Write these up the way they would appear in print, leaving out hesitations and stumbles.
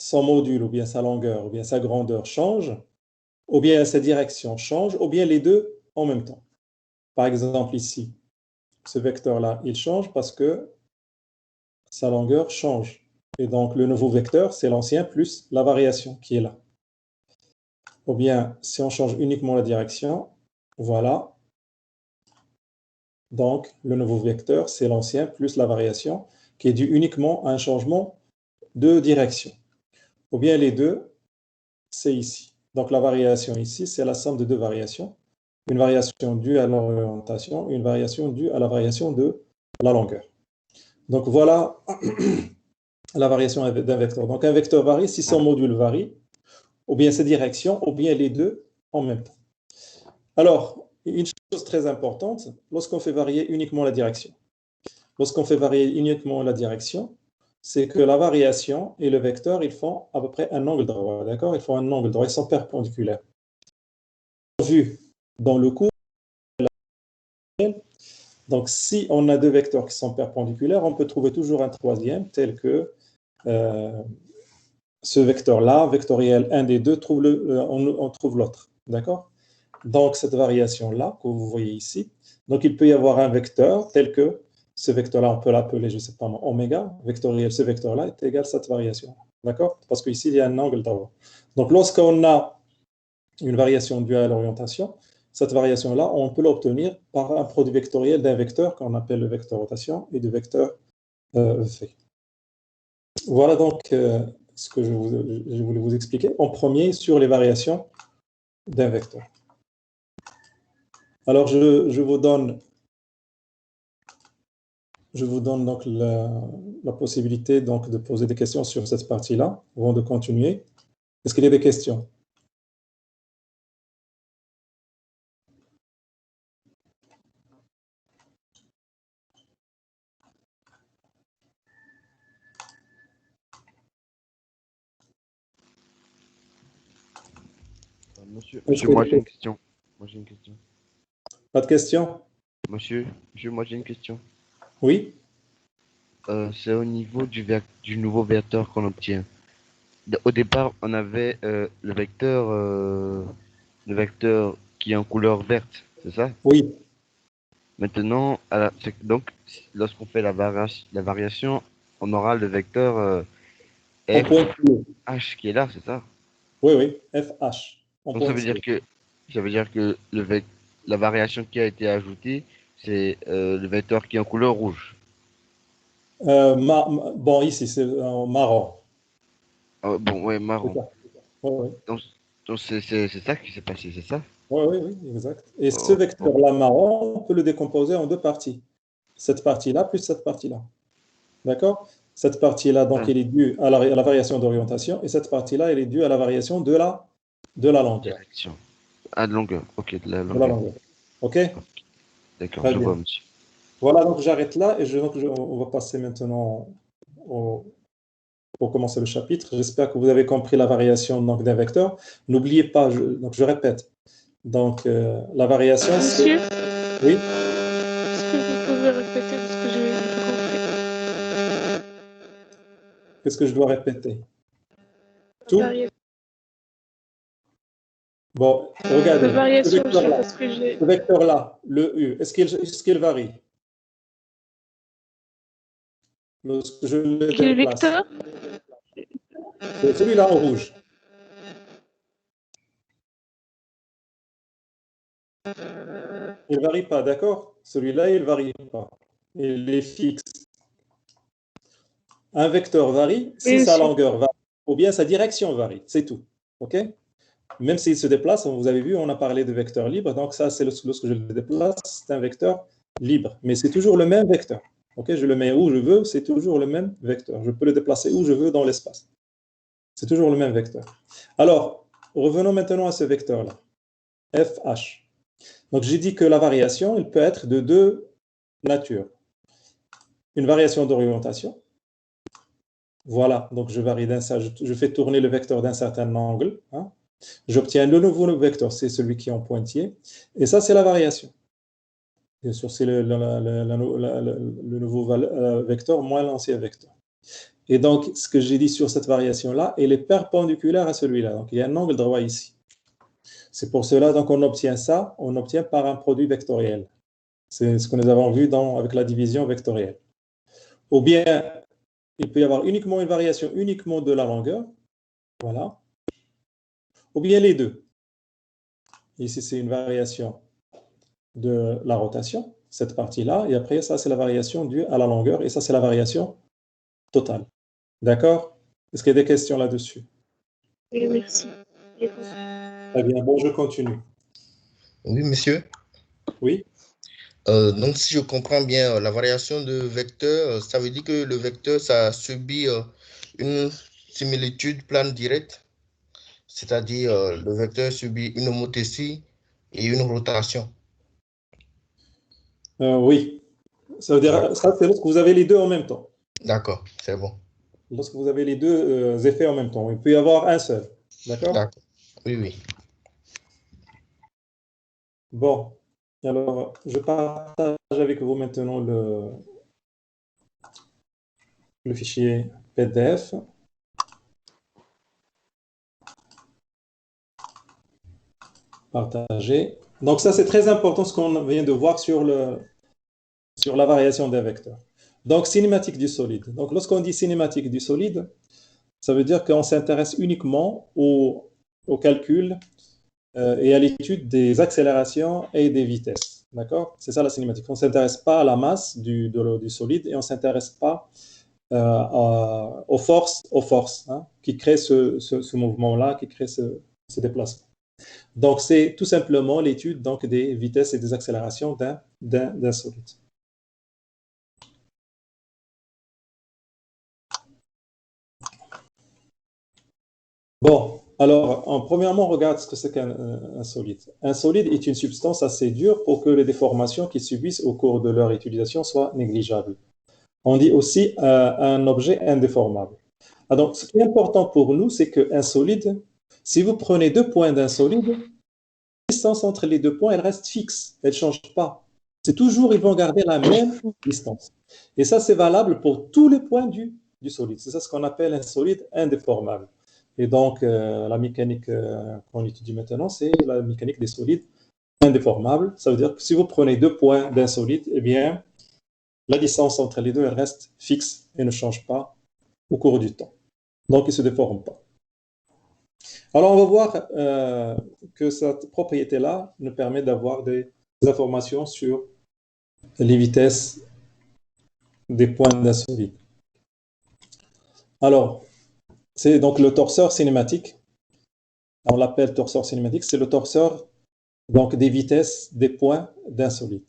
son module, ou bien sa longueur, ou bien sa grandeur change, ou bien sa direction change, ou bien les deux en même temps. Par exemple, ici, ce vecteur-là, il change parce que sa longueur change. Et donc, le nouveau vecteur, c'est l'ancien plus la variation qui est là. Ou bien, si on change uniquement la direction, voilà. Donc, le nouveau vecteur, c'est l'ancien plus la variation qui est due uniquement à un changement de direction. Ou bien les deux, c'est ici. Donc, la variation ici, c'est la somme de deux variations. Une variation due à l'orientation, une variation due à la variation de la longueur. Donc, voilà la variation d'un vecteur. Donc, un vecteur varie si son module varie, ou bien sa direction, ou bien les deux en même temps. Alors, une chose très importante, lorsqu'on fait varier uniquement la direction. Lorsqu'on fait varier uniquement la direction, c'est que la variation et le vecteur, ils font à peu près un angle droit, d'accord? Ils font un angle droit, ils sont perpendiculaires. Vu dans le cours, donc si on a deux vecteurs qui sont perpendiculaires, on peut trouver toujours un troisième, tel que ce vecteur-là, vectoriel 1 des deux, on trouve l'autre, d'accord? Donc cette variation-là, que vous voyez ici, donc il peut y avoir un vecteur tel que ce vecteur-là, on peut l'appeler, je ne sais pas, oméga, vectoriel, ce vecteur-là est égal à cette variation, d'accord? Parce qu'ici, il y a un angle droit. Donc lorsqu'on a une variation due à l'orientation, cette variation-là, on peut l'obtenir par un produit vectoriel d'un vecteur qu'on appelle le vecteur rotation et du vecteur v. Voilà donc ce que je voulais vous expliquer en premier sur les variations d'un vecteur. Alors, je vous donne donc la possibilité donc, de poser des questions sur cette partie-là avant de continuer. Est-ce qu'il y a des questions? Monsieur, Est-ce moi que- j'ai une question. Moi j'ai une question. Pas de questions? Monsieur, moi j'ai une question. Oui? C'est au niveau du nouveau vecteur qu'on obtient. Au départ, on avait le vecteur qui est en couleur verte, c'est ça? Oui. Maintenant, donc, lorsqu'on fait la variation, on aura le vecteur En point bleu. FH qui est là, c'est ça? Oui, oui. FH. En Donc pointillé. ça veut dire que la variation qui a été ajoutée, c'est le vecteur qui est en couleur rouge. Bon, ici, c'est marron. Bon, ouais, C'est marron. ça. Oui, oui. Donc, donc c'est ça qui s'est passé, c'est ça? Oui, oui, oui, exact. Et ce Oh, oh. vecteur-là marron, on peut le décomposer en deux parties. Cette partie-là plus cette partie-là. D'accord? Cette partie-là, donc, Ah, elle est due à la variation d'orientation et cette partie-là, elle est due à la variation de la longueur. direction. Ah, de longueur. Ok, de la De la longueur. longueur. OK? D'accord, Très je bien. vois, monsieur. Voilà, donc j'arrête là et on va passer maintenant pour commencer le chapitre. J'espère que vous avez compris la variation donc, d'un vecteur. N'oubliez pas, donc je répète. Donc, la variation, c'est... Monsieur, Oui? est-ce que vous pouvez répéter parce que j'ai pas compris? Qu'est-ce que je dois répéter? La Tout? variation, Bon, la regardez, variation, je sais parce que j'ai. ce vecteur-là, le U, est-ce qu'il varie lorsque je le Quel déplace? vecteur? C'est celui-là en rouge. Il ne varie pas, d'accord? Celui-là, il ne varie pas. Il est fixe. Un vecteur varie si Oui, sa monsieur. longueur varie, ou bien sa direction varie, c'est tout. OK? Même s'il se déplace, vous avez vu, on a parlé de vecteur libre, donc ça, c'est lorsque je le déplace, c'est un vecteur libre. Mais c'est toujours le même vecteur. OK? Je le mets où je veux, c'est toujours le même vecteur. Je peux le déplacer où je veux dans l'espace. C'est toujours le même vecteur. Alors, revenons maintenant à ce vecteur-là, FH. Donc, j'ai dit que la variation, elle peut être de deux natures. Une variation d'orientation. Voilà, donc je varie je fais tourner le vecteur d'un certain angle. Hein. J'obtiens le nouveau vecteur, c'est celui qui est en pointillé. Et ça, c'est la variation. Bien sûr, c'est le nouveau vecteur moins l'ancien vecteur. Et donc, ce que j'ai dit sur cette variation-là, elle est perpendiculaire à celui-là. Donc, il y a un angle droit ici. C'est pour cela qu'on obtient ça, on obtient par un produit vectoriel. C'est ce que nous avons vu avec la division vectorielle. Ou bien, il peut y avoir uniquement une variation uniquement de la longueur. Voilà. Ou bien les deux. Ici, c'est une variation de la rotation, cette partie-là. Et après, ça, c'est la variation due à la longueur. Et ça, c'est la variation totale. D'accord? Est-ce qu'il y a des questions là-dessus? Oui, merci. Très bien. Bon, je continue. Oui, monsieur. Oui? Donc, si je comprends bien, la variation de vecteur, ça veut dire que le vecteur, ça subit une similitude plane directe, c'est-à-dire le vecteur subit une homothétie et une rotation. Oui. Ça veut dire, ça, c'est lorsque vous avez les deux en même temps. D'accord, c'est bon. Lorsque vous avez les deux effets en même temps. Il peut y avoir un seul. D'accord? D'accord. Oui, oui. Bon. Alors, je partage avec vous maintenant le fichier PDF. Partager. Donc ça, c'est très important ce qu'on vient de voir sur la variation des vecteurs. Donc, cinématique du solide. Donc, lorsqu'on dit cinématique du solide, ça veut dire qu'on s'intéresse uniquement au calcul et à l'étude des accélérations et des vitesses. D'accord? C'est ça la cinématique. On ne s'intéresse pas à la masse du solide et on ne s'intéresse pas aux forces hein, qui créent ce mouvement-là, qui créent ce déplacement. Donc, c'est tout simplement l'étude des vitesses et des accélérations d'un solide. Bon, alors, premièrement, on regarde ce que c'est qu'un solide. Un solide est une substance assez dure pour que les déformations qu'ils subissent au cours de leur utilisation soient négligeables. On dit aussi un objet indéformable. Ah, donc, ce qui est important pour nous, c'est qu'un solide, si vous prenez deux points d'un solide, la distance entre les deux points, elle reste fixe, elle ne change pas. C'est toujours, ils vont garder la même distance. Et ça, c'est valable pour tous les points du solide. C'est ça ce qu'on appelle un solide indéformable. Et donc, la mécanique qu'on étudie maintenant, c'est la mécanique des solides indéformables. Ça veut dire que si vous prenez deux points d'un solide, eh bien, la distance entre les deux, elle reste fixe et ne change pas au cours du temps. Donc, il ne se déforme pas. Alors, on va voir que cette propriété-là nous permet d'avoir des informations sur les vitesses des points d'un solide. Alors, c'est donc le torseur cinématique. On l'appelle torseur cinématique. C'est le torseur donc, des vitesses des points d'un solide.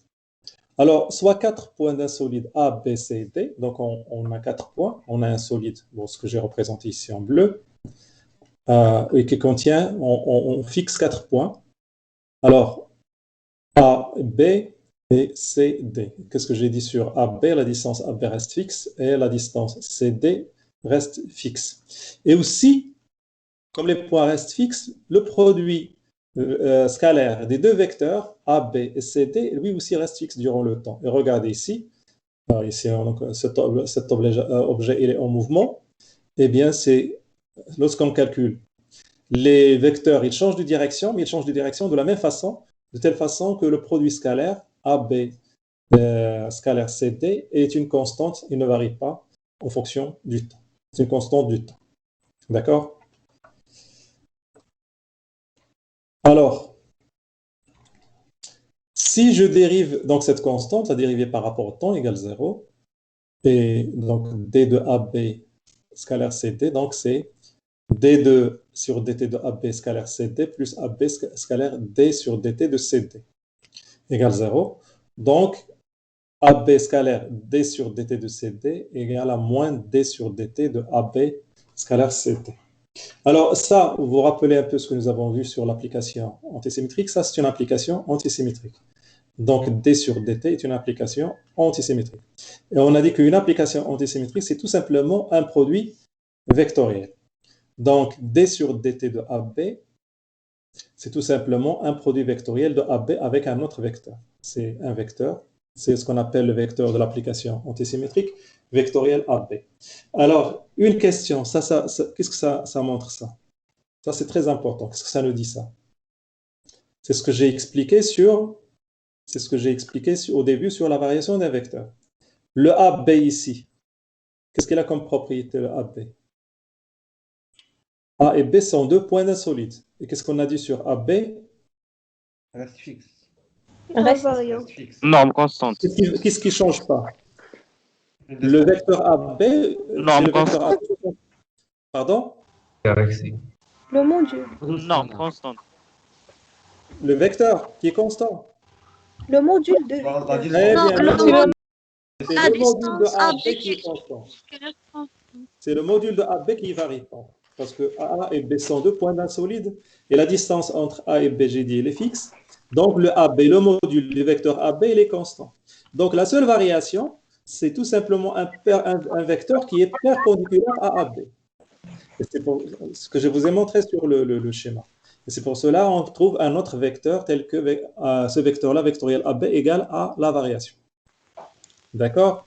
Alors, soit 4 points d'un solide A, B, C, D. Donc, on a 4 points. On a un solide, bon, ce que j'ai représenté ici en bleu, et qui contient, on fixe 4 points. Alors, A, B, et C, D. Qu'est-ce que j'ai dit sur AB? La distance AB reste fixe et la distance CD reste fixe. Et aussi, comme les points restent fixes, le produit scalaire des deux vecteurs AB et CD, lui aussi reste fixe durant le temps. Et regardez ici, ici donc, cet objet il est en mouvement. Eh bien, c'est lorsqu'on calcule les vecteurs, ils changent de direction, mais ils changent de direction de la même façon, de telle façon que le produit scalaire AB scalaire CD est une constante, il ne varie pas en fonction du temps. C'est une constante du temps. D'accord? Alors, si je dérive donc cette constante, la dérivée par rapport au temps égale 0, et donc d de AB scalaire CD, donc c'est d2 sur dt de AB scalaire CD plus AB scalaire d sur dt de CD égale 0. Donc, AB scalaire d sur dt de CD égale à moins d sur dt de AB scalaire CD. Alors ça, vous vous rappelez un peu ce que nous avons vu sur l'application antisymétrique. Ça, c'est une application antisymétrique. Donc, d sur dt est une application antisymétrique. Et on a dit qu'une application antisymétrique, c'est tout simplement un produit vectoriel. Donc, d sur dt de AB, c'est tout simplement un produit vectoriel de AB avec un autre vecteur. C'est un vecteur, c'est ce qu'on appelle le vecteur de l'application antisymétrique. vectoriel AB. Alors, une question, qu'est-ce que ça montre ça? Ça, c'est très important. Qu'est-ce que ça nous dit ça? C'est ce que j'ai expliqué au début sur la variation d'un vecteur. Le AB ici, qu'est-ce qu'il a comme propriété, le AB? A et B sont deux points d'insolide. Et qu'est-ce qu'on a dit sur AB? Reste fixe. Invariant. Reste fixe. Norme constante. Qu'est-ce qui ne change pas? Le vecteur AB, Norme c'est le vecteur AB. constante. Pardon? Le module. Norme constante. Le vecteur qui est constant. Le module de La vecteur. distance. Très Non, bien. le module. C'est La le module de distance AB AB qui est constant. qui- C'est le module de AB qui varie pas. Parce que A et B sont deux points d'insolide. Et la distance entre A et B, j'ai dit, elle est fixe. Donc le AB, le module du vecteur AB, il est constant. Donc la seule variation, c'est tout simplement un vecteur qui est perpendiculaire à AB. Et c'est pour ce que je vous ai montré sur le schéma. Et c'est pour cela qu'on trouve un autre vecteur tel que ce vecteur-là, vectoriel AB, égale à la variation. D'accord?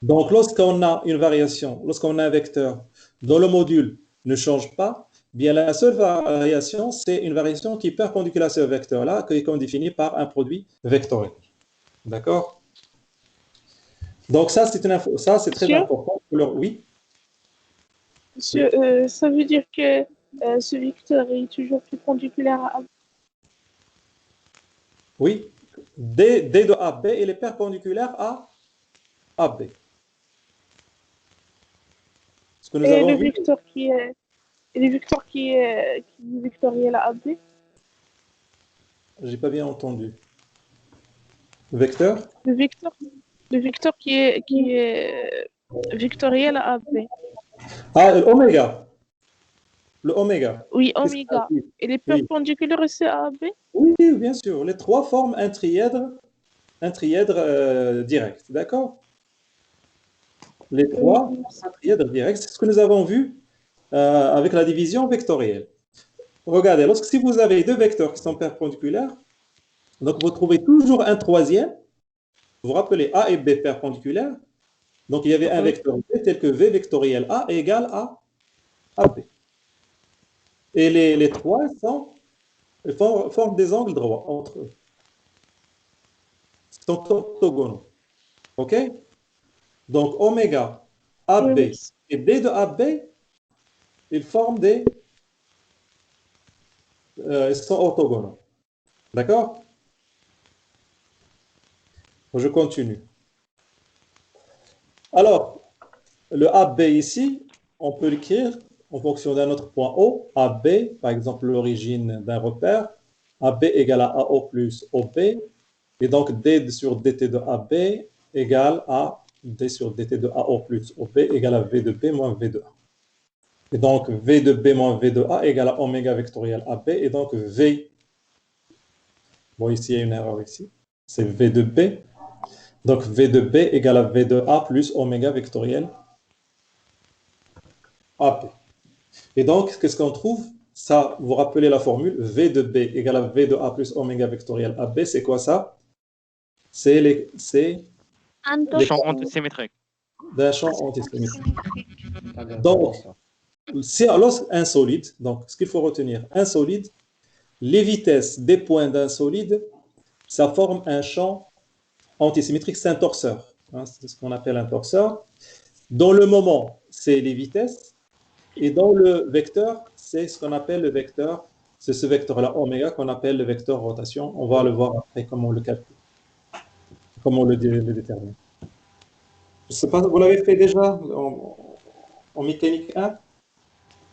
Donc, lorsqu'on a une variation, lorsqu'on a un vecteur dont le module ne change pas, bien la seule variation, c'est une variation qui est perpendiculaire à ce vecteur-là, qu'on définit par un produit vectoriel. D'accord? Donc, ça, c'est très Monsieur? important. Oui? Monsieur, ça veut dire que ce vecteur est toujours perpendiculaire à AB. Oui. D de AB, il est perpendiculaire à AB. Ce que nous Et avons le vu, vecteur qui est, et le vecteur qui est vectoriel à AB. j'ai pas bien entendu. Vecteur? Le vecteur qui est vectoriel à AB. Ah, l'oméga. Le oméga. Oui, Qu'est-ce que ça oméga. dit? Il est Oui. perpendiculaire aussi à AB. Oui, bien sûr. Les trois forment un trièdre direct. D'accord? Les trois forment un trièdre direct. C'est ce que nous avons vu avec la division vectorielle. Regardez, si vous avez deux vecteurs qui sont perpendiculaires, donc vous trouvez toujours un troisième. Vous vous rappelez A et B perpendiculaires. Donc il y avait un vecteur B tel que V vectoriel A égale à AB. Et les trois forment des angles droits entre eux. Ils sont orthogonaux. OK? Donc, oméga, AB et B de AB, ils forment ils sont orthogonaux. D'accord? Je continue. Alors, le AB ici, on peut l'écrire en fonction d'un autre point O. AB, par exemple, l'origine d'un repère. AB égale à AO plus OB. Et donc, D sur DT de AB égale à D sur DT de AO plus OB égale à V de B moins V de A. Et donc, V de B moins V de A égale à oméga vectoriel AB. Et donc, V, bon, ici, il y a une erreur ici. C'est V de B. Donc, V de B égale à V de A plus oméga vectoriel AB. Et donc, qu'est-ce qu'on trouve? Ça, vous rappelez la formule, V de B égale à V de A plus oméga vectoriel AB. C'est quoi ça? C'est Un Champ antisymétrique. d'un champ antisymétrique. Donc, lorsqu'un solide, donc ce qu'il faut retenir, un solide, les vitesses des points d'un solide, ça forme un champ antisymétrique, c'est un torseur. Hein, c'est ce qu'on appelle un torseur. Dans le moment, c'est les vitesses, et dans le vecteur, c'est ce qu'on appelle le vecteur, c'est ce vecteur-là, oméga, qu'on appelle le vecteur rotation. On va le voir après comment on le calcule, comment on le détermine. Je ne sais pas, vous l'avez fait déjà en mécanique 1,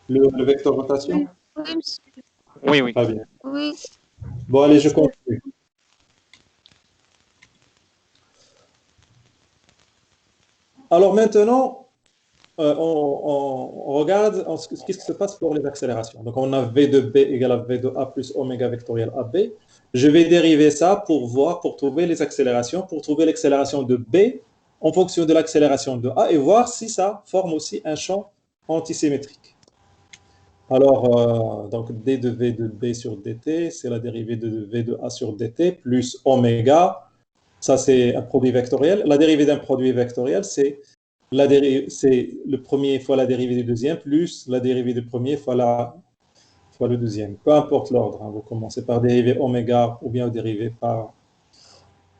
le vecteur rotation? Oui, monsieur. Oui, oui. Pas bien. Oui. Bon, allez, je continue. Alors maintenant, on regarde ce qui se passe pour les accélérations. Donc, on a V de B égale à V de A plus oméga vectoriel AB. Je vais dériver ça pour trouver les accélérations, pour trouver l'accélération de B en fonction de l'accélération de A et voir si ça forme aussi un champ antisymétrique. Alors, donc d de V de B sur dt, c'est la dérivée de V de A sur dt, plus oméga, ça c'est un produit vectoriel. La dérivée d'un produit vectoriel, c'est c'est le premier fois la dérivée du deuxième plus la dérivée du premier fois le deuxième. Peu importe l'ordre, hein, vous commencez par dériver oméga ou bien vous dérivez par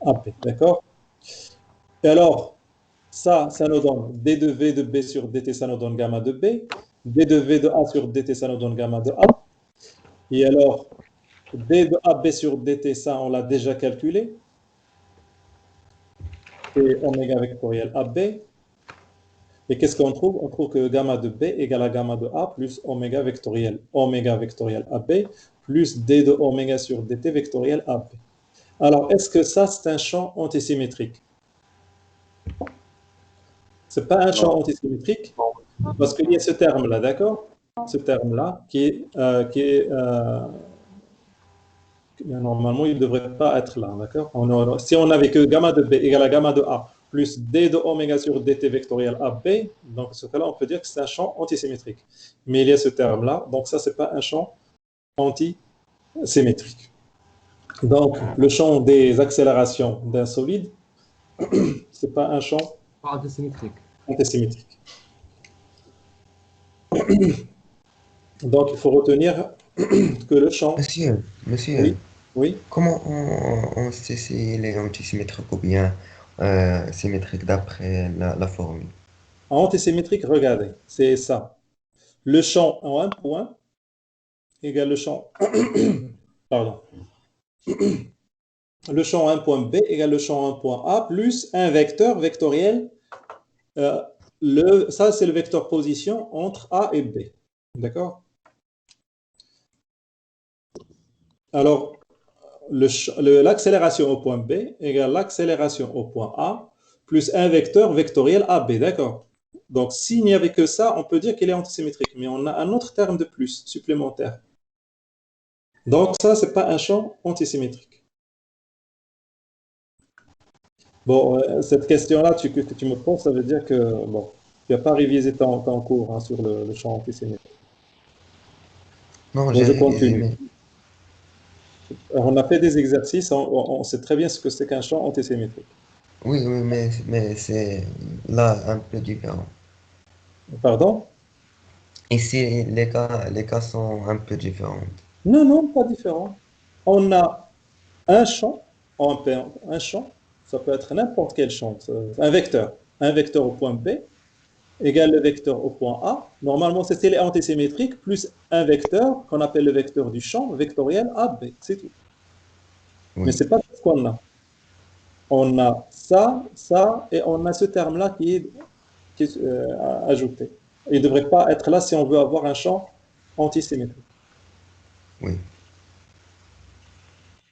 AP, d'accord? Et alors, ça nous donne d de V de B sur dt, ça nous donne gamma de B. D de V de A sur dt, ça nous donne gamma de A. Et alors, d de AB sur dt, ça, on l'a déjà calculé. C'est oméga vectoriel AB. Et qu'est-ce qu'on trouve? On trouve que gamma de B égale à gamma de A plus oméga vectoriel AB plus d de oméga sur dt vectoriel AB. Alors, est-ce que ça, c'est un champ antisymétrique? Ce n'est pas un champ antisymétrique parce qu'il y a ce terme-là, d'accord? Ce terme-là normalement, il ne devrait pas être là, d'accord? Si on n'avait que gamma de B égale à gamma de A plus d de oméga sur dt vectoriel AB, donc dans ce cas-là, on peut dire que c'est un champ antisymétrique. Mais il y a ce terme-là, donc ça, ce n'est pas un champ antisymétrique. Donc, le champ des accélérations d'un solide, ce n'est pas un champ Antisymétrique. antisymétrique. Donc, il faut retenir que le champ... Monsieur, Oui, comment on sait s'il est antisymétrique ou bien symétrique d'après la formule? en antisymétrique, regardez, c'est ça. Le champ en un point égale le champ... Pardon. Le champ en un point B égale le champ en un point A plus un vecteur vectoriel. Ça, c'est le vecteur position entre A et B. D'accord? Alors, l'accélération au point B égale l'accélération au point A plus un vecteur vectoriel AB. D'accord? Donc, s'il n'y avait que ça, on peut dire qu'il est antisymétrique. Mais on a un autre terme de plus, supplémentaire. Donc, ça, ce n'est pas un champ antisymétrique. Bon, cette question-là que tu me poses, ça veut dire que bon, tu n'as pas révisé ton cours hein, sur le champ antisymétrique. Non, Bon, j'ai je révisé, continue. mais On a fait des exercices, on sait très bien ce que c'est qu'un champ antisymétrique. oui, mais c'est là un peu différent. Pardon? Ici, les cas sont un peu différents. Non, non, pas différent. On a un champ, un champ, ça peut être n'importe quel champ, un vecteur au point B égale le vecteur au point A. Normalement, c'est les antisymétriques plus un vecteur qu'on appelle le vecteur du champ vectoriel AB, c'est tout. Mais Oui, ce n'est pas tout ce qu'on a. On a ça, ça, et on a ce terme-là qui est ajouté. Il ne devrait pas être là si on veut avoir un champ antisymétrique. oui.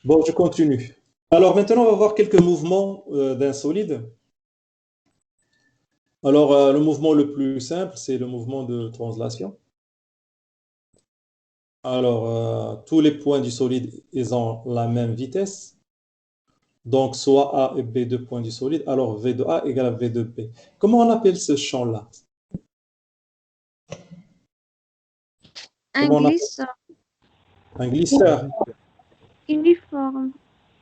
Bon, je continue. Alors maintenant, on va voir quelques mouvements d'un solide. Alors, le mouvement le plus simple, c'est le mouvement de translation. Alors, tous les points du solide, ils ont la même vitesse. Donc, soit A et B, deux points du solide, alors V de A égale à V de B. Comment on appelle ce champ-là? Un Comment on appelle? glisseur Un glisseur. uniforme.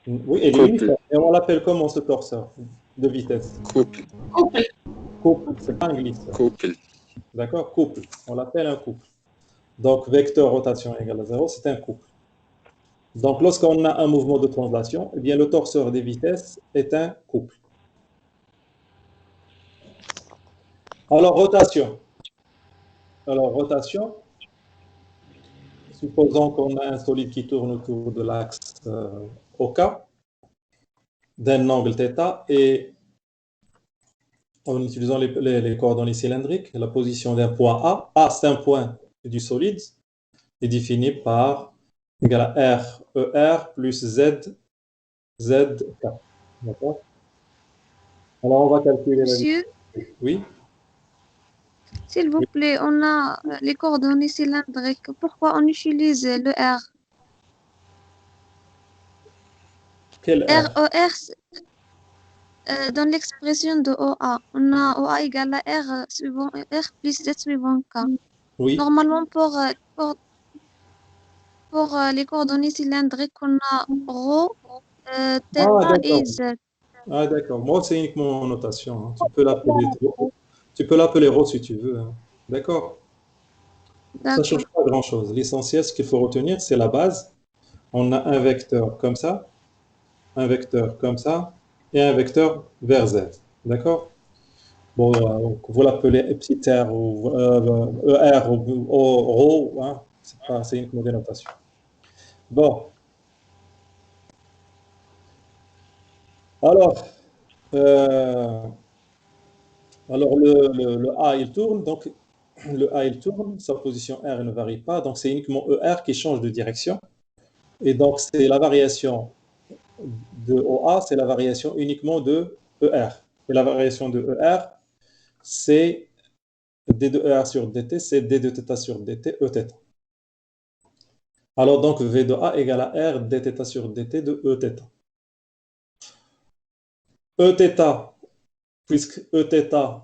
Oui, il est uniforme. Et on l'appelle comment ce torseur de vitesse? Couple. Couple, c'est pas un glisseur. Couple. D'accord? Couple. On l'appelle un couple. Donc, vecteur rotation égale à 0, c'est un couple. Donc, lorsqu'on a un mouvement de translation, eh bien, le torseur des vitesses est un couple. Alors, rotation. Supposons qu'on a un solide qui tourne autour de l'axe OK, d'un angle θ, et en utilisant les coordonnées cylindriques, la position d'un point A. A, c'est un point du solide, est défini par égal à R, ER plus Z, ZK. D'accord? Alors, on va calculer la Monsieur, vitesse. Oui? s'il vous plaît, on a les coordonnées cylindriques. Pourquoi on utilise le R? Quel R? RER, dans l'expression de OA, on a OA égale à R suivant R plus Z suivant K. Oui? Normalement, pour les coordonnées cylindriques, on a ρ, θ et d'accord. Z. Ah, d'accord. Moi, c'est uniquement en notation. Hein. Tu peux l'appeler rho. Tu peux l'appeler rho si tu veux, hein. D'accord? Ça ne D'accord. change pas grand-chose. L'essentiel, ce qu'il faut retenir, c'est la base. On a un vecteur comme ça, un vecteur comme ça, et un vecteur vers z. D'accord? Bon, vous l'appelez petit r ou ER ou rho, hein, c'est une dénotation. Bon, alors, euh, le A, il tourne, donc le A, il tourne, sa position R ne varie pas, donc c'est uniquement ER qui change de direction. Et donc, c'est la variation de OA, c'est la variation uniquement de ER. Et la variation de ER, c'est d de ER sur dt, c'est d de θ sur dt, E θ. Alors donc, V de A égale à R d θ sur dt de E θ. E θ, puisque E θ,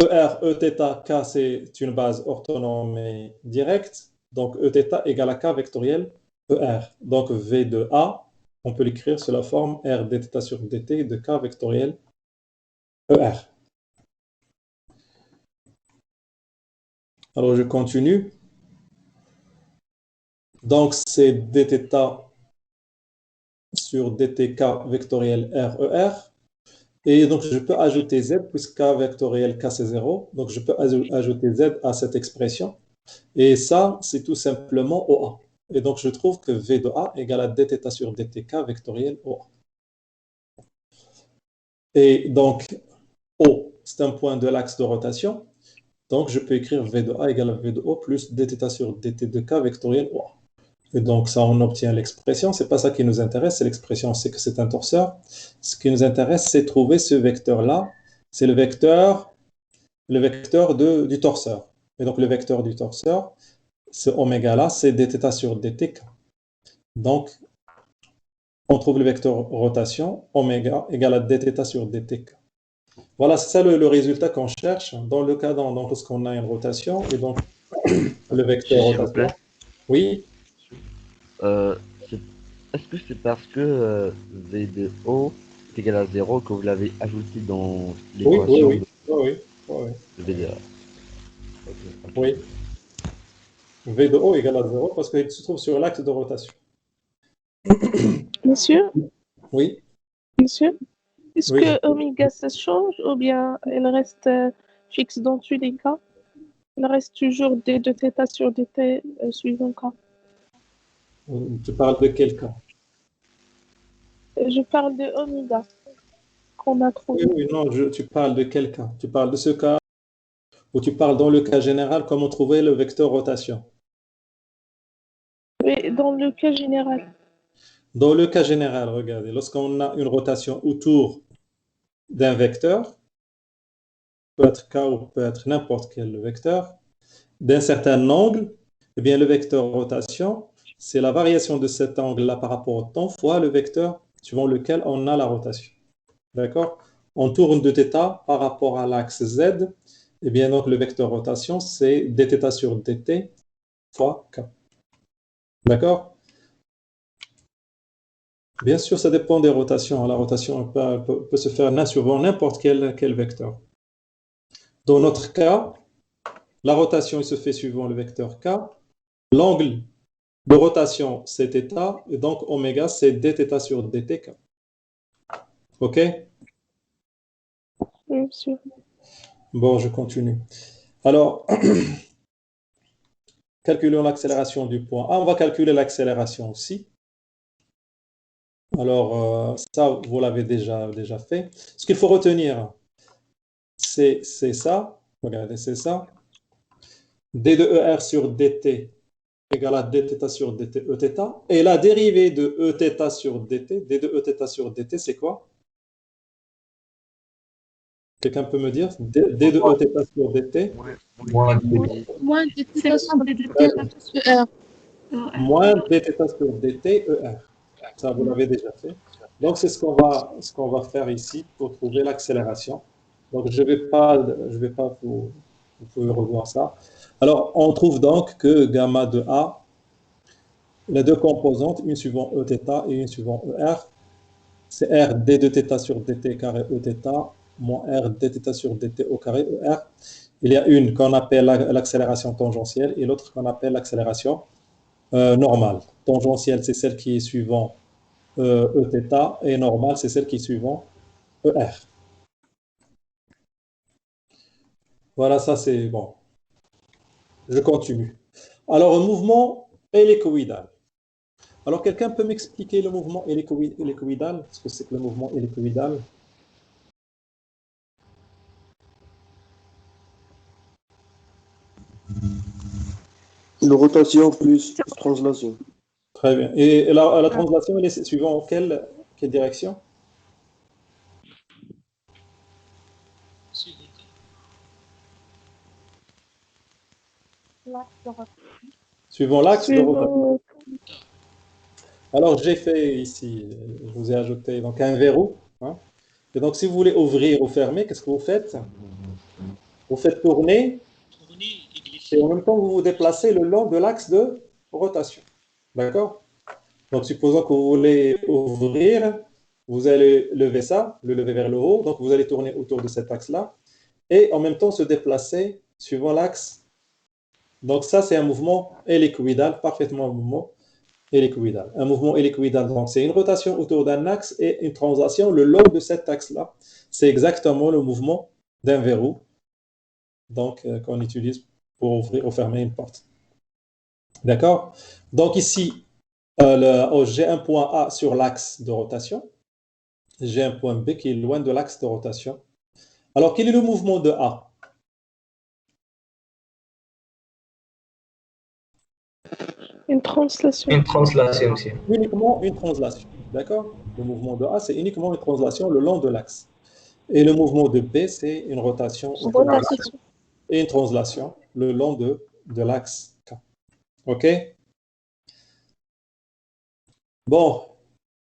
ER, E θ, K, c'est une base orthonorme et directe. Donc, E θ égale à K vectoriel ER. Donc, V de A, on peut l'écrire sous la forme R dθ sur dt de K vectoriel ER. Alors, je continue. Donc, c'est dθ sur dtk vectoriel RER. Et donc, je peux ajouter z, puisque K vectoriel K, c'est 0. Donc, je peux ajouter z à cette expression. Et ça, c'est tout simplement OA. Et donc, je trouve que V de A égale à dθ sur dtk vectoriel OA. Et donc, O, c'est un point de l'axe de rotation. Donc, je peux écrire V de A égale à V de O plus dθ sur dt de K vectoriel OA. Et donc, ça, on obtient l'expression. Ce n'est pas ça qui nous intéresse. C'est l'expression, c'est que c'est un torseur. Ce qui nous intéresse, c'est trouver ce vecteur-là. C'est le vecteur du torseur. Et donc, le vecteur du torseur, ce oméga-là, c'est dθ sur dtk. Donc, on trouve le vecteur rotation, oméga égale à dθ sur dtk. Voilà, c'est ça le résultat qu'on cherche dans le cas lorsqu'on a une rotation. Et donc, le vecteur S'il vous rotation. plaît. Oui, Euh, c'est- Est-ce que c'est parce que V de O est égal à 0 que vous l'avez ajouté dans oui, oui, l'équation oui, oui, oui, de V de A? oui. V de O égale à 0 parce qu'il se trouve sur l'axe de rotation. Monsieur, Oui, monsieur, est-ce oui. que oméga ça change ou bien elle reste fixe dans tous les cas? Il reste toujours d de θ sur dt suivant K. Tu parles de quel cas? Je parle de oméga qu'on a Oui, trouvé. oui, non, tu parles de quel cas? Tu parles de ce cas ou tu parles dans le cas général comment trouver le vecteur rotation? Mais dans le cas général, Dans le cas général, regardez, lorsqu'on a une rotation autour d'un vecteur, peut être K ou peut être n'importe quel vecteur, d'un certain angle, eh bien le vecteur rotation, c'est la variation de cet angle-là par rapport au temps fois le vecteur suivant lequel on a la rotation. D'accord? On tourne de θ par rapport à l'axe Z, et bien donc le vecteur rotation, c'est dθ sur dt fois K. D'accord? Bien sûr, ça dépend des rotations. La rotation peut se faire suivant n'importe quel vecteur. Dans notre cas, la rotation il se fait suivant le vecteur K. L'angle de rotation, c'est θ, et donc oméga, c'est dθ sur dtk. OK? oui, monsieur. Bon, je continue. Alors, calculons l'accélération du point A. On va calculer l'accélération aussi. Alors, ça, vous l'avez déjà fait. Ce qu'il faut retenir, c'est ça. Regardez, c'est ça. d de ER sur dt égale à dθ sur dt Eθ. Et la dérivée de Eθ sur dt, d de Eθ sur dt, c'est quoi? Quelqu'un peut me dire? D de Eθ sur dt Moins Moins dθ sur dt sur R. moins dθ sur dt ER. Ça, vous l'avez déjà fait. Donc, c'est ce qu'on va faire ici pour trouver l'accélération. Donc, je vais pas vous pouvez revoir ça. Alors, on trouve donc que gamma de A, les deux composantes, une suivant Eθ et une suivant ER, c'est R d de θ sur dt carré Eθ moins R dθ sur dt au carré ER. Il y a une qu'on appelle l'accélération tangentielle et l'autre qu'on appelle l'accélération normale. Tangentielle, c'est celle qui est suivant Eθ et normale, c'est celle qui est suivant ER. Voilà, ça c'est bon. Je continue. Alors, un mouvement hélicoïdal. Alors, quelqu'un peut m'expliquer le mouvement hélicoïdal? Ce que c'est que le mouvement hélicoïdal? Une rotation plus translation. Très bien. Et la translation, elle est suivant quelle direction? Suivant l'axe de rotation. Alors, j'ai fait ici, je vous ai ajouté donc un verrou. Hein. Et donc, si vous voulez ouvrir ou fermer, qu'est-ce que vous faites? Vous faites tourner et en même temps, vous vous déplacez le long de l'axe de rotation. D'accord? Donc, supposons que vous voulez ouvrir, vous allez lever ça, le lever vers le haut. Donc, vous allez tourner autour de cet axe-là et en même temps se déplacer suivant l'axe. Donc, ça, c'est un mouvement hélicoïdal, parfaitement un mouvement hélicoïdal. Un mouvement hélicoïdal, donc c'est une rotation autour d'un axe et une translation le long de cet axe-là. C'est exactement le mouvement d'un verrou donc qu'on utilise pour ouvrir ou fermer une porte. D'accord? Donc ici, j'ai un point A sur l'axe de rotation. J'ai un point B qui est loin de l'axe de rotation. Alors, quel est le mouvement de A? Une translation. Une translation aussi. Uniquement une translation. D'accord? Le mouvement de A, c'est uniquement une translation le long de l'axe. Et le mouvement de B, c'est une rotation et une translation le long de l'axe K. OK? Bon,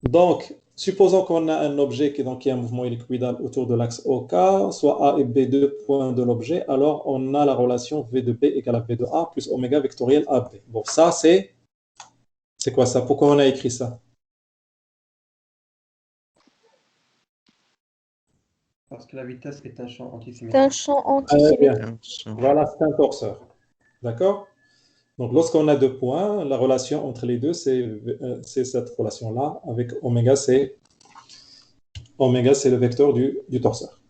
donc, supposons qu'on a un objet qui a un mouvement hélicoïdal autour de l'axe OK, soit A et B, deux points de l'objet, alors on a la relation V de B égale à V de A plus oméga vectoriel AB. Bon, ça, c'est quoi ça? Pourquoi on a écrit ça? Parce que la vitesse est un champ antisymétrique. C'est un champ antisymétrique. Voilà, c'est un torseur. D'accord? Donc, lorsqu'on a deux points, la relation entre les deux, c'est cette relation-là, avec oméga, c'est le vecteur du torseur.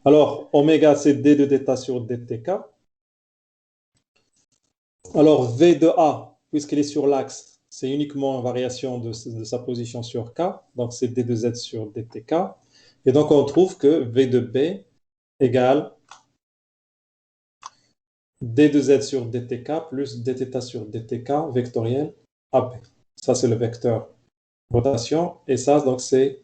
Alors, oméga, c'est d de θ sur dtk. Alors, v de A, puisqu'il est sur l'axe, c'est uniquement une variation de sa position sur K, donc c'est d de z sur dtk. Et donc, on trouve que v de B égale d de z sur dtk plus dθ sur dtk vectoriel AB. Ça, c'est le vecteur rotation. Et ça, donc, c'est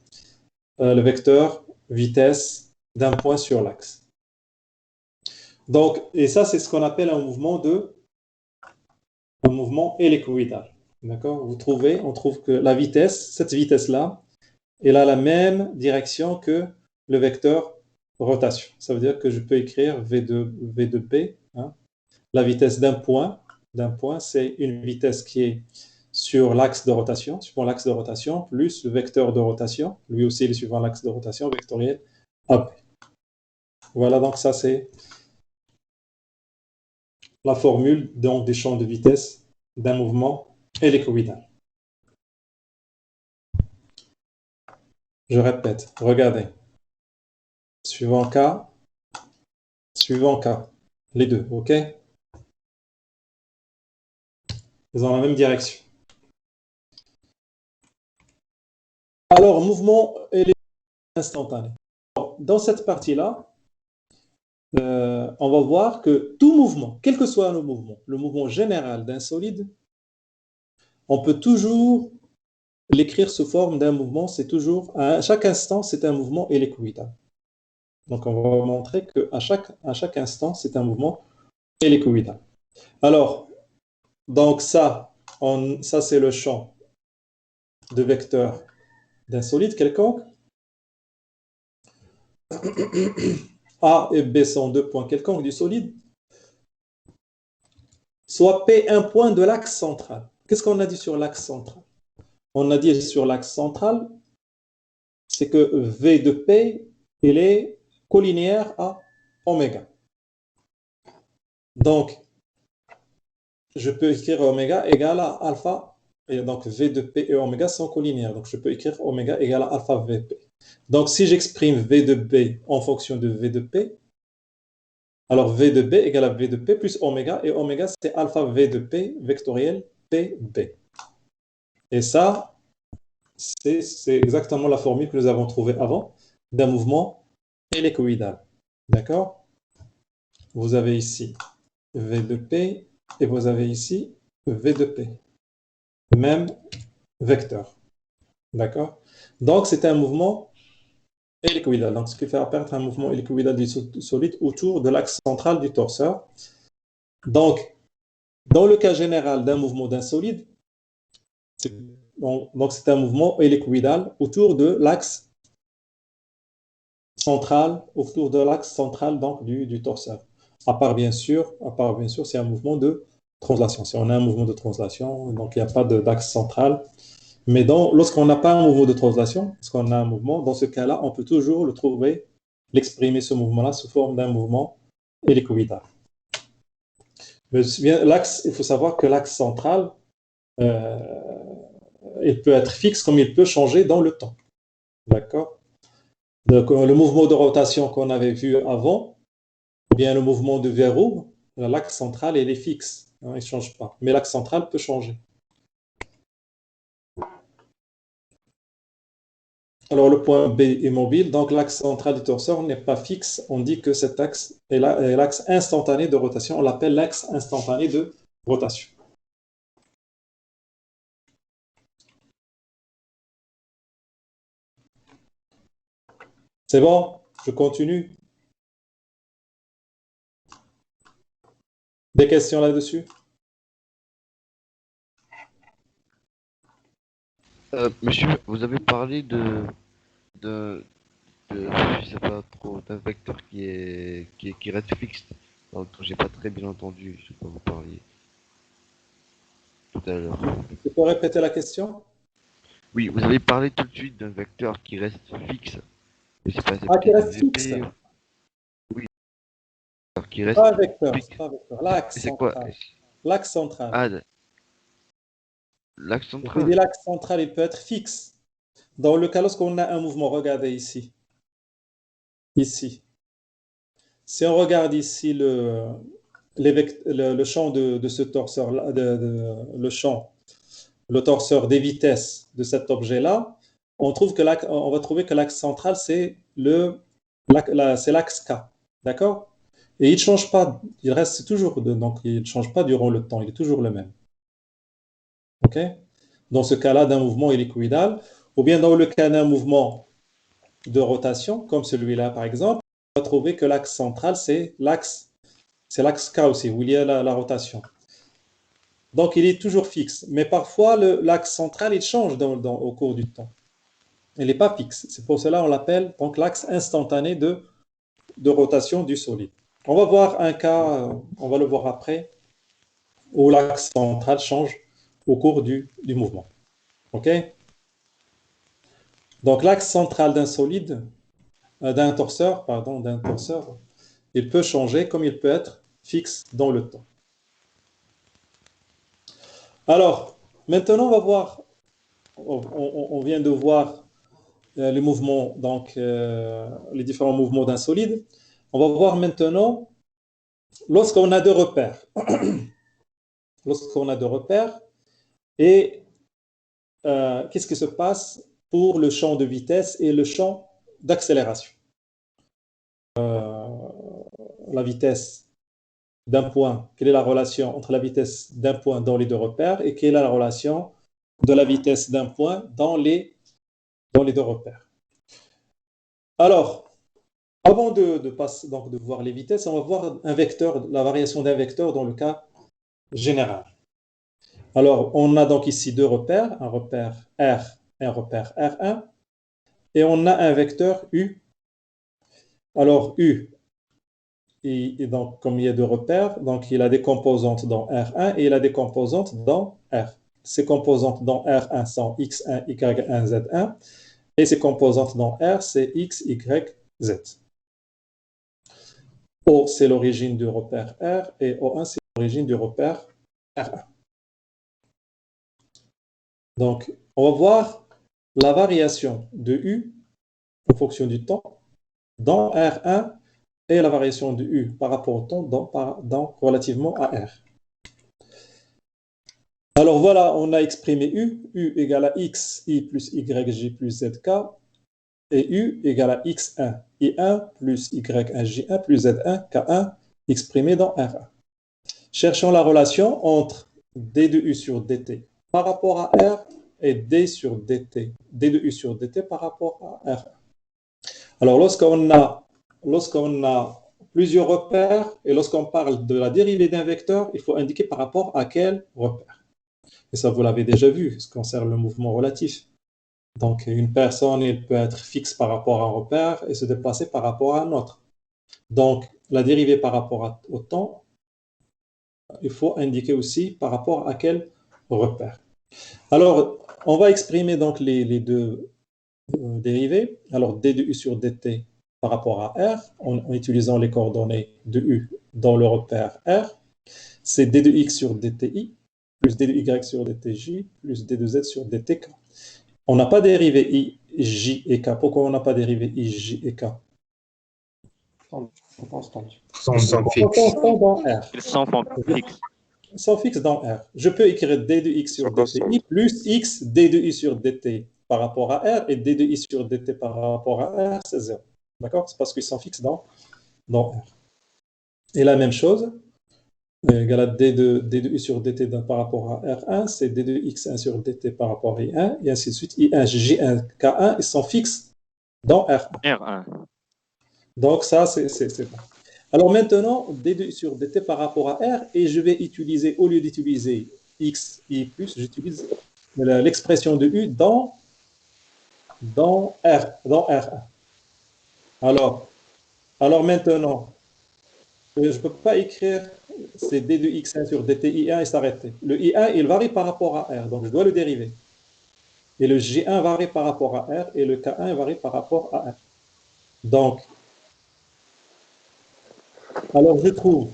le vecteur vitesse d'un point sur l'axe. Donc, et ça, c'est ce qu'on appelle un mouvement hélicoïdal. D'accord? On trouve que la vitesse, cette vitesse-là, elle a la même direction que le vecteur rotation. Ça veut dire que je peux écrire v de B. Hein. La vitesse d'un point, c'est une vitesse qui est sur l'axe de rotation, suivant l'axe de rotation, plus le vecteur de rotation, lui aussi il est suivant l'axe de rotation vectoriel AB. Voilà, donc ça c'est la formule donc, des champs de vitesse d'un mouvement hélicoïdal. Je répète, regardez. Suivant K, les deux, ok? Ils ont la même direction. Alors, mouvement instantané. Dans cette partie-là, on va voir que tout mouvement, quel que soit le mouvement général d'un solide, on peut toujours l'écrire sous forme d'un mouvement, c'est toujours, à chaque instant, c'est un mouvement hélicoïdal. Donc, on va montrer qu'à chaque instant, c'est un mouvement hélicoïdal. Alors, donc ça c'est le champ de vecteur d'un solide quelconque. A et B sont deux points quelconques du solide. Soit P un point de l'axe central. Qu'est-ce qu'on a dit sur l'axe central? On a dit sur l'axe central, c'est que V de P, il est collinéaire à oméga. Donc, je peux écrire oméga égale à alpha, et donc V de P et oméga sont collinéaires. Donc, je peux écrire oméga égale à alpha VP. Donc, si j'exprime V de B en fonction de V de P, alors V de B égale à V de P plus oméga, et oméga, c'est alpha V de P vectoriel PB. Et ça, c'est exactement la formule que nous avons trouvée avant d'un mouvement hélicoïdal. D'accord? Vous avez ici V de P et vous avez ici V de P. Même vecteur. D'accord? Donc, c'est un mouvement hélicoïdal. Donc, ce qui fait apparaître un mouvement hélicoïdal du solide autour de l'axe central du torseur. Donc, dans le cas général d'un mouvement d'un solide, donc c'est un mouvement hélicoïdal autour de l'axe central, donc, du torseur. À part bien sûr, c'est un mouvement de translation. Si on a un mouvement de translation, donc il n'y a pas d'axe central. Mais lorsqu'on n'a pas un mouvement de translation, lorsqu'on a un mouvement, dans ce cas-là, on peut toujours l'exprimer ce mouvement-là sous forme d'un mouvement hélicoïdal. Il faut savoir que l'axe central, il peut être fixe comme il peut changer dans le temps. D'accord? Donc, le mouvement de rotation qu'on avait vu avant, ou bien le mouvement de verrou, l'axe central, il est fixe. Hein, il ne change pas. Mais l'axe central peut changer. Alors, le point B est mobile. Donc, l'axe central du torseur n'est pas fixe. On dit que cet axe est l'axe instantané de rotation. On l'appelle l'axe instantané de rotation. C'est bon? Je continue. Des questions là-dessus? Monsieur, vous avez parlé je sais pas trop, d'un vecteur qui reste fixe. Donc, j'ai pas très bien entendu ce que vous parliez tout à l'heure. Tu peux répéter la question? Oui, vous avez parlé tout de suite d'un vecteur qui reste fixe. Je sais pas, qui reste fixe? Oui. Qui reste pas un vecteur, fixe. c'est pas un vecteur. L'axe C'est quoi? central. L'axe central. Ah, l'axe Je central. dis l'axe central, il peut être fixe. Dans le cas lorsqu'on a un mouvement, regardez ici. Ici. Si on regarde ici le champ de ce torseur, le torseur des vitesses de cet objet-là, on va trouver que l'axe central, c'est l'axe K. D'accord? Et il ne change pas, il reste toujours, donc il ne change pas durant le temps, il est toujours le même. OK? Dans ce cas-là, d'un mouvement hélicoïdal, ou bien dans le cas d'un mouvement de rotation, comme celui-là par exemple, on va trouver que l'axe central, c'est l'axe K aussi, où il y a la rotation. Donc, il est toujours fixe. Mais parfois, l'axe central, il change au cours du temps. Il n'est pas fixe. C'est pour cela qu'on l'appelle donc l'axe instantané de rotation du solide. On va voir un cas, on va le voir après, où l'axe central change au cours du mouvement. OK? Donc, l'axe central d'un solide, d'un torseur, il peut changer comme il peut être fixe dans le temps. Alors, maintenant, on va voir, on vient de voir les mouvements, donc les différents mouvements d'un solide. On va voir maintenant, lorsqu'on a deux repères, et qu'est-ce qui se passe pour le champ de vitesse et le champ d'accélération. La vitesse d'un point, quelle est la relation entre la vitesse d'un point dans les deux repères et quelle est la relation de la vitesse d'un point dans les deux repères. Alors, avant de voir les vitesses, on va voir un vecteur, la variation d'un vecteur dans le cas général. Alors, on a donc ici deux repères, un repère R et un repère R1, et on a un vecteur U. Alors, U, et donc, comme il y a deux repères, donc il a des composantes dans R1 et il a des composantes dans R. Ces composantes dans R1 sont X1, Y1, Z1, et ces composantes dans R, c'est X, Y, Z. O, c'est l'origine du repère R, et O1, c'est l'origine du repère R1. Donc, on va voir la variation de U en fonction du temps dans R1 et la variation de U par rapport au temps relativement à R. Alors voilà, on a exprimé U égale à X, I plus Y, J plus ZK, et U égale à X1, I1 plus Y1, J1 plus Z1, K1, exprimé dans R1. Cherchons la relation entre D de U sur DT par rapport à R et D sur DT, D de U sur DT par rapport à R1. Alors, lorsqu'on a plusieurs repères et lorsqu'on parle de la dérivée d'un vecteur, il faut indiquer par rapport à quel repère. Et ça, vous l'avez déjà vu, ce qui concerne le mouvement relatif. Donc, une personne, elle peut être fixe par rapport à un repère et se déplacer par rapport à un autre. Donc, la dérivée par rapport au temps, il faut indiquer aussi par rapport à quel repère. Alors, on va exprimer donc les deux dérivées. Alors, d de u sur dt par rapport à r, en utilisant les coordonnées de u dans le repère r, c'est d de x sur dti, plus d de y sur dtj, plus d de z sur dtk. On n'a pas dérivé i, j et k. Pourquoi on n'a pas dérivé i, j et k? Constante. Ils sont fixes. Dans R. Ils sont fixes. Ils sont fixes dans R. Je peux écrire d de x sur dti plus x d de i sur dt par rapport à R et d de i sur dt par rapport à R, c'est 0. D'accord? C'est parce qu'ils sont fixes dans R. Et la même chose, égale à d de i sur dt par rapport à R1, c'est d de x1 sur dt par rapport à I1, et ainsi de suite. I1, J1, K1, ils sont fixes dans R1. R1. Donc ça, c'est bon. Alors maintenant, d de i sur dt par rapport à R, et je vais utiliser, au lieu d'utiliser x, i+, j'utilise l'expression de u dans R1. Alors maintenant, je ne peux pas écrire c'est d de x1 sur dt i1 et s'arrêter. Le i1, il varie par rapport à R, donc je dois le dériver. Et le j1 varie par rapport à R, et le k1 varie par rapport à R. Donc, alors je trouve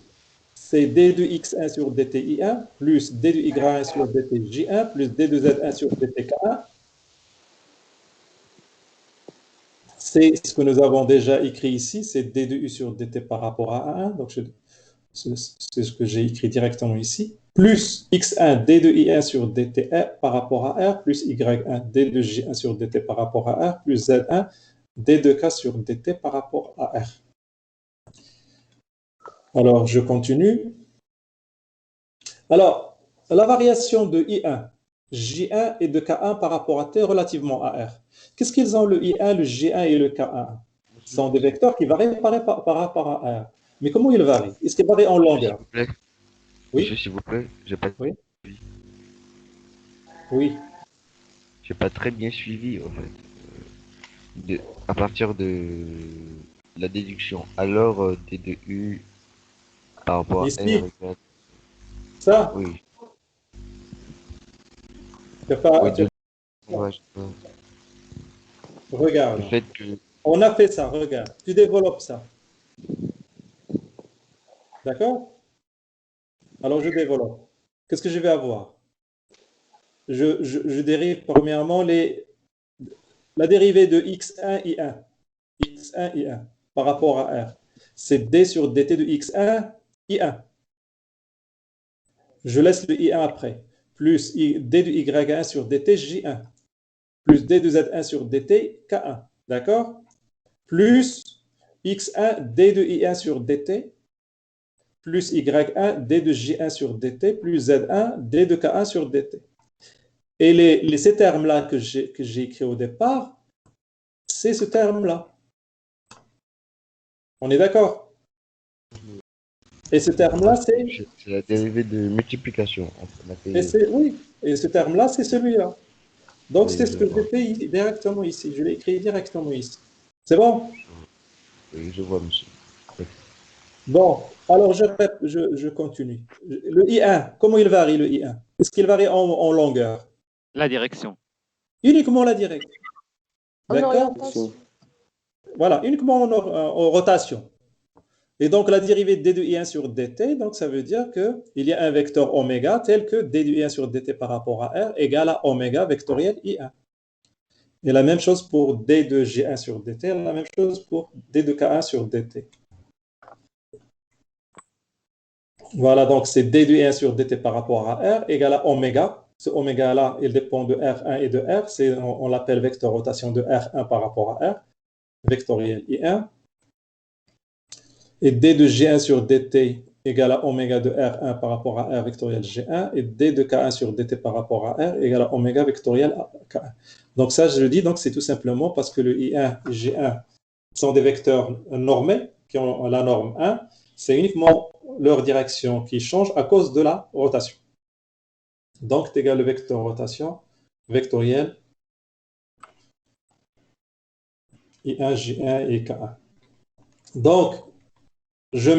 c'est d de x1 sur dt i1 plus d de y1 sur dt j1 plus d de z1 sur dt k1. C'est ce que nous avons déjà écrit ici, c'est d de u sur dt par rapport à 1. Donc, c'est ce que j'ai écrit directement ici. Plus x1 d de i1 sur dt par rapport à r, plus y1 d de j1 sur dt par rapport à r, plus z1 d de k sur dt par rapport à r. Alors, je continue. Alors, la variation de I1, J1 et de K1 par rapport à T relativement à R. Qu'est-ce qu'ils ont le I1, le J1 et le K1? Ce sont des vecteurs qui varient par rapport à R. Mais comment ils varient? Est-ce qu'ils varient en longueur? S'il vous plaît. Oui. Monsieur, s'il vous plaît, j'ai pas Oui. Oui. j'ai pas très bien suivi en fait. À partir de la déduction. Alors d de u par rapport à Ici. r égale- Ça, Oui. c'est pas. Oui, ouais, le Regarde. fait que On a fait ça, regarde. Tu développes ça. D'accord? Alors, je développe. Qu'est-ce que je vais avoir? Je dérive premièrement la dérivée de x1, i1. x1, i1 par rapport à r. C'est d sur dt de x1, i1. Je laisse le i1 après. Plus d de y1 sur dt, j1. Plus d de z1 sur dt, k1. D'accord? Plus x1, d de i1 sur dt. Plus y1, d de j1 sur dt. Plus z1, d de k1 sur dt. Et ces termes-là que j'ai écrits au départ, c'est ce terme-là. On est d'accord? Et ce terme-là, c'est la dérivée de multiplication entre la oui, et ce terme-là, c'est celui-là. Donc, Oui, c'est ce je que vois. j'ai fait directement ici. Je l'ai écrit directement ici. C'est bon? Oui, je vois, monsieur. Bon, alors je continue. Le I1, comment il varie le I1? Est-ce qu'il varie en longueur? La direction. Uniquement la direction. En D'accord? orientation. Voilà, uniquement en rotation. Et donc, la dérivée de d de I1 sur dt, donc ça veut dire qu'il y a un vecteur oméga tel que d de I1 sur dt par rapport à R égale à oméga vectoriel I1. Et la même chose pour d de G1 sur dt, la même chose pour d de K1 sur dt. Voilà, donc c'est d de I1 sur dt par rapport à R égale à oméga. Ce oméga-là, il dépend de R1 et de R. On l'appelle vecteur rotation de R1 par rapport à R, vectoriel I1. Et d de G1 sur dt égale à oméga de R1 par rapport à R vectoriel G1, et d de K1 sur dt par rapport à R égale à oméga vectoriel K1. Donc ça, je le dis, donc c'est tout simplement parce que le I1 et G1 sont des vecteurs normés, qui ont la norme 1, c'est uniquement leur direction qui change à cause de la rotation. Donc, c'est égal le vecteur rotation vectoriel I1, J1 et K1. Donc, je mets